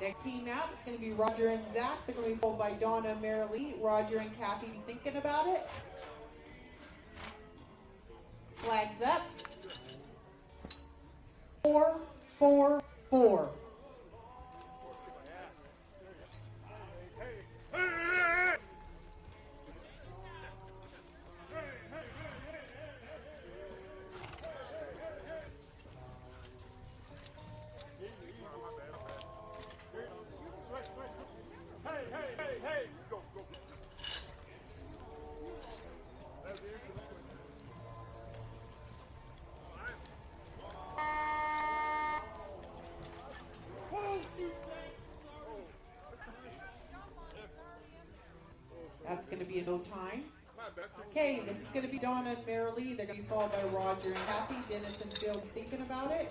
Next team out is going to be Roger and Zach. They're going to be followed by Donna and Marilee. Roger and Kathy thinking about it. Flags up. 4, 4, 4. That's going to be a no time. Okay, this is going to be Donna and Marilee. They're going to be followed by Roger and Kathy. Dennis and Phil thinking about it.